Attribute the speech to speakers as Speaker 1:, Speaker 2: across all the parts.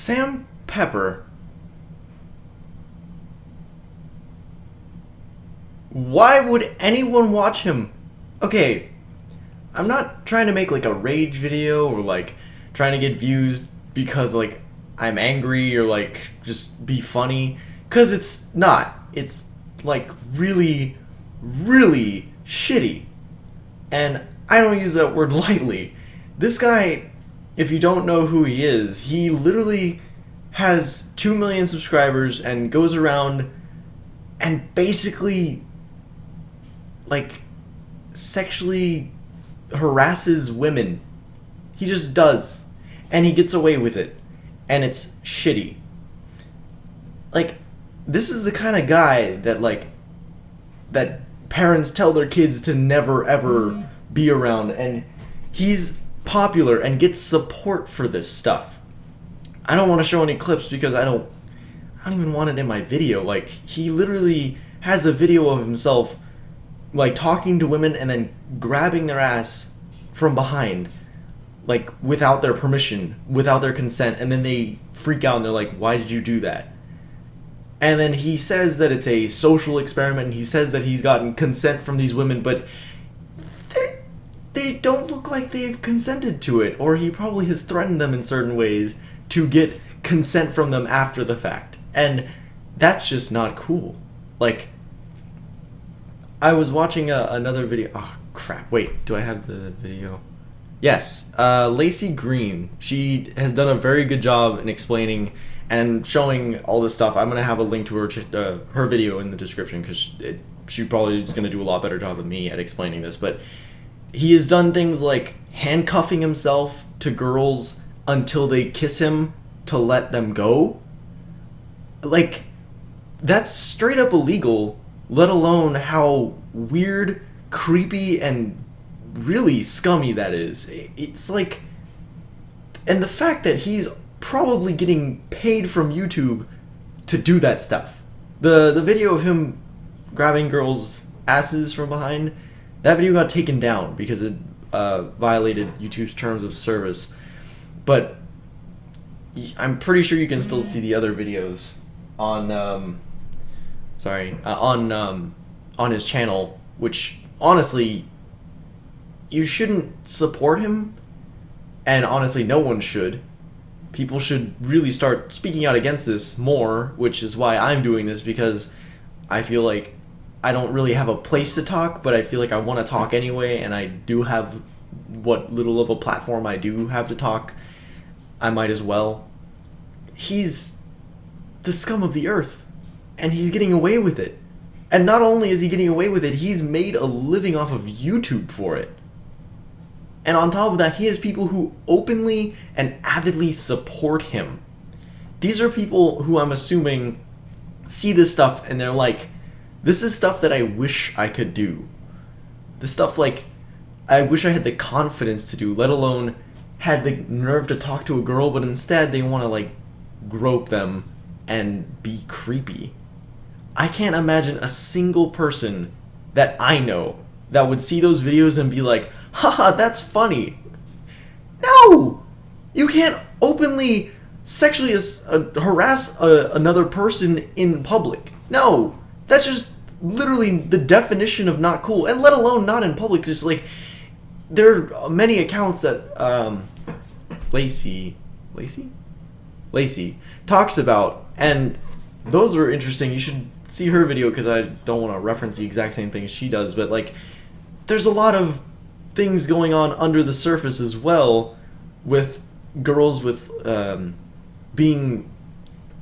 Speaker 1: Sam Pepper. Why would anyone watch him? Okay, I'm not trying to make like a rage video or like trying to get views because like I'm angry or like just be funny, cuz it's not. It's like really really shitty. And I don't use that word lightly. This guy, if you don't know who he is, he literally has 2 million subscribers and goes around and basically like sexually harasses women. He just does. And he gets away with it. And it's shitty. Like, this is the kind of guy that like that parents tell their kids to never ever be around, and he's popular and gets support for this stuff. I don't want to show any clips because I don't even want it in my video. Like, he literally has a video of himself like talking to women and then grabbing their ass from behind, like without their permission, without their consent, and then they freak out and they're like, why did you do that? And then he says that it's a social experiment, and he says that he's gotten consent from these women, but they don't look like they've consented to it, or he probably has threatened them in certain ways to get consent from them after the fact. And that's just not cool. Like, I was watching another video. Oh, crap. Wait, do I have the video? Yes. Lacey Green. She has done a very good job in explaining and showing all this stuff. I'm going to have a link to her video in the description because she probably is going to do a lot better job than me at explaining this. But he has done things like handcuffing himself to girls until they kiss him to let them go. Like, that's straight up illegal, let alone how weird, creepy, and really scummy that is. It's like... And the fact that he's probably getting paid from YouTube to do that stuff. The video of him grabbing girls' asses from behind, that video got taken down because it violated YouTube's terms of service. But I'm pretty sure you can still see the other videos on on his channel, which honestly you shouldn't support him, and honestly no one should. People should really start speaking out against this more, which is why I'm doing this, because I feel like I don't really have a place to talk, but I feel like I want to talk anyway, and I do have what little of a platform I do have to talk. I might as well. He's the scum of the earth, and he's getting away with it. And not only is he getting away with it, he's made a living off of YouTube for it. And on top of that, he has people who openly and avidly support him. These are people who I'm assuming see this stuff and they're like, this is stuff that I wish I could do. The stuff like I wish I had the confidence to do, let alone had the nerve to talk to a girl, but instead they want to like grope them and be creepy. I can't imagine a single person that I know that would see those videos and be like, haha, that's funny. No! You can't openly sexually harass another person in public. No! That's just literally the definition of not cool. And let alone not in public. Just like, there are many accounts that Lacey talks about, and those are interesting. You should see her video because I don't want to reference the exact same thing she does, but like, there's a lot of things going on under the surface as well with girls with being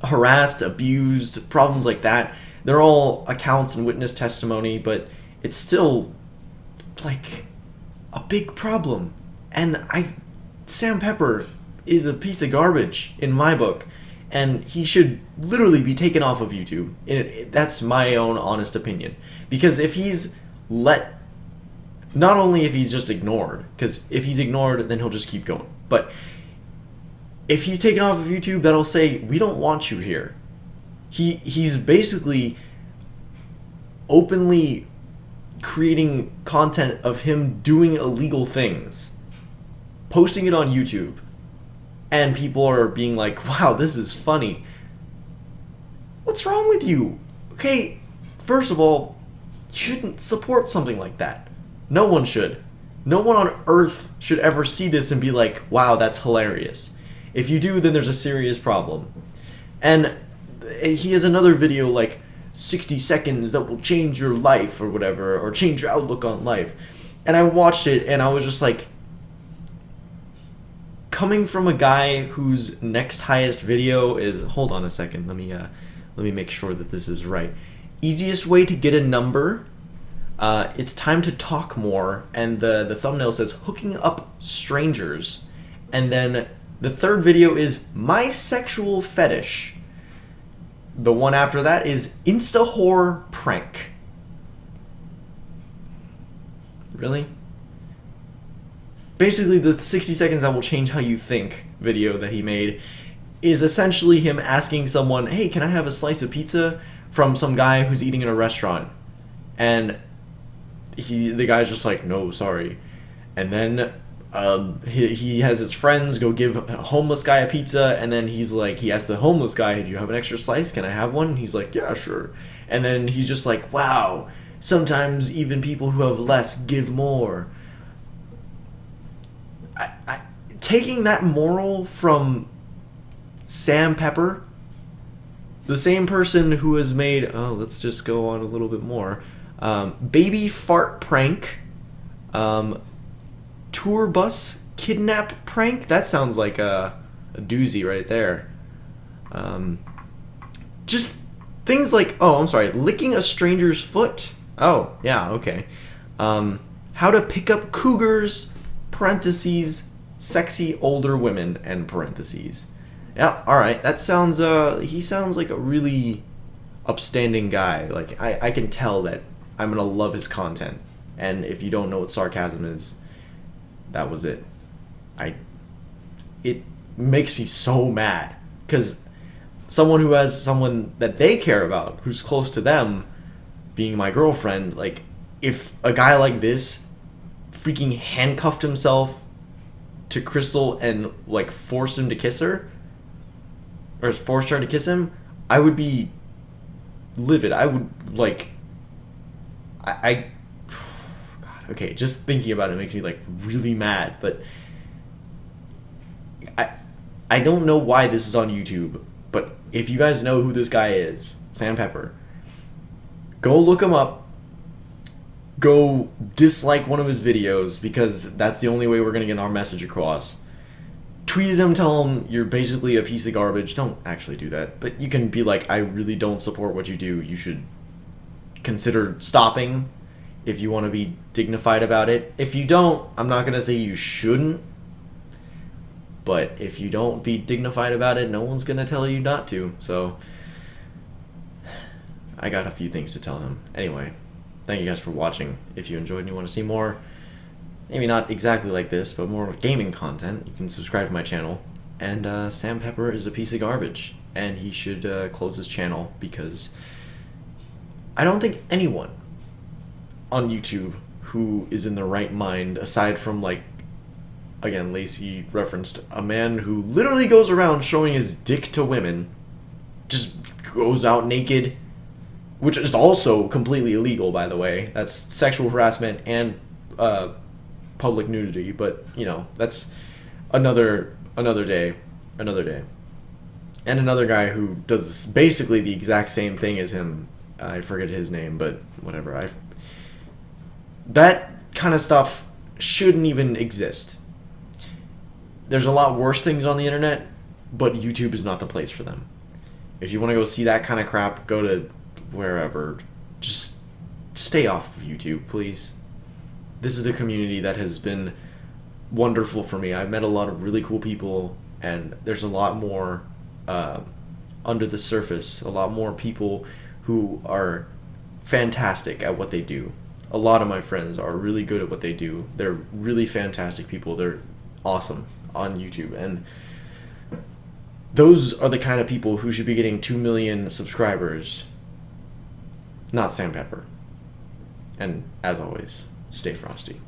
Speaker 1: harassed, abused, problems like that. They're all accounts and witness testimony, but it's still like a big problem. And Sam Pepper is a piece of garbage in my book, and he should literally be taken off of YouTube. That's my own honest opinion. Because if he's not only if he's just ignored, because if he's ignored, then he'll just keep going. But if he's taken off of YouTube, that'll say, we don't want you here. He's basically openly creating content of him doing illegal things, posting it on YouTube, and people are being like, wow, this is funny. What's wrong with you? Okay, first of all, you shouldn't support something like that. No one should. No one on earth should ever see this and be like, wow, that's hilarious. If you do, then there's a serious problem. And he has another video like 60 seconds that will change your life or whatever, or change your outlook on life. And I watched it and I was just like, coming from a guy whose next highest video is, hold on a second, let me make sure that this is right. Easiest way to get a number, it's time to talk more, and the thumbnail says hooking up strangers. And then the third video is my sexual fetish. The one after that is Insta Whore Prank. Really? Basically, the 60 seconds that will change how you think video that he made is essentially him asking someone, hey, can I have a slice of pizza from some guy who's eating in a restaurant? And the guy's just like, no, sorry. And then he has his friends go give a homeless guy a pizza, and then he's like, he asks the homeless guy, do you have an extra slice? Can I have one? And he's like, yeah, sure. And then he's just like, wow, sometimes even people who have less give more. Taking that moral from Sam Pepper, the same person who has made, let's just go on a little bit more, Baby Fart Prank, Tour Bus Kidnap Prank, that sounds like a doozy right there. Just things like, licking a stranger's foot. Oh, yeah, okay. How to pick up cougars, parentheses, sexy older women, end parentheses. Yeah, alright, that sounds, he sounds like a really upstanding guy. Like, I can tell that I'm gonna love his content. And if you don't know what sarcasm is, that was it. It makes me so mad. Because someone who has someone that they care about, who's close to them, being my girlfriend, like, if a guy like this freaking handcuffed himself to Crystal and, like, forced him to kiss her, or forced her to kiss him, I would be livid. I would, like, God, okay, just thinking about it makes me, like, really mad, but I don't know why this is on YouTube, but if you guys know who this guy is, Sam Pepper, go look him up, go dislike one of his videos, because that's the only way we're going to get our message across. Tweet at him, tell him you're basically a piece of garbage. Don't actually do that, but you can be like, I really don't support what you do. You should consider stopping if you want to be dignified about it. If you don't, I'm not going to say you shouldn't, but if you don't be dignified about it, no one's going to tell you not to. So I got a few things to tell him. Anyway, thank you guys for watching. If you enjoyed and you want to see more, maybe not exactly like this, but more gaming content, you can subscribe to my channel. And Sam Pepper is a piece of garbage, and he should close his channel, because I don't think anyone on YouTube who is in the right mind, aside from, like, again, Lacey referenced a man who literally goes around showing his dick to women, just goes out naked, which is also completely illegal, by the way. That's sexual harassment and public nudity, but, you know, that's another day. And another guy who does basically the exact same thing as him. I forget his name, but whatever. That kind of stuff shouldn't even exist. There's a lot worse things on the internet, but YouTube is not the place for them. If you want to go see that kind of crap, go to wherever. Just stay off of YouTube, please. This is a community that has been wonderful for me. I've met a lot of really cool people, and there's a lot more under the surface, a lot more people who are fantastic at what they do. A lot of my friends are really good at what they do. They're really fantastic people. They're awesome on YouTube, and those are the kind of people who should be getting 2 million subscribers, not Sam Pepper. And as always, stay frosty.